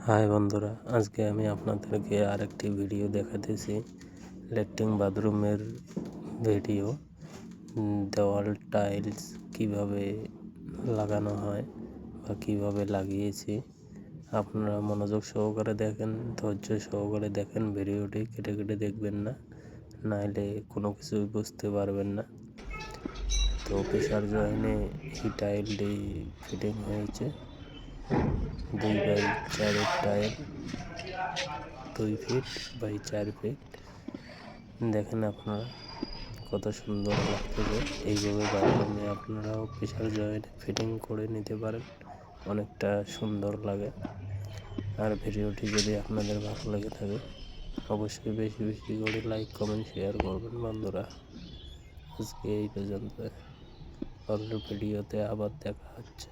High বন্ধুরা, আজকে আমি আপনাদেরকে আরেকটি ভিডিও দেখাতেছি। ল্যাট্রিন বাথরুমের ভিডিও। দেওয়াল টাইলস কিভাবে লাগানো হয় বা কিভাবে লাগিয়েছি, আপনারা মনোযোগ সহকারে দেখেন, ধৈর্য সহকারে দেখেন। ভিডিওটি কেটে কেটে দেখবেন না, নাইলে কোনো কিছুই বুঝতে পারবেন না। তো প্রেসার জয়েনে এই টাইলটি ফিটিং হয়েছে। 2x4 tile, 2 feet by 4 fit. দেখেন আপনারা কত সুন্দর লাগতেছে। এইভাবে বাথরুমে আপনারাও প্রেসার জয়েন্ট ফিটিং করে নিতে পারেন, অনেকটা সুন্দর লাগে। আর ভিডিওটি যদি আপনাদের ভালো লেগে থাকে, অবশ্যই বেশি বেশি করে লাইক কমেন্ট শেয়ার করবেন বন্ধুরা। আজকে এই পর্যন্ত, পরের ভিডিওতে আবার দেখা হচ্ছে।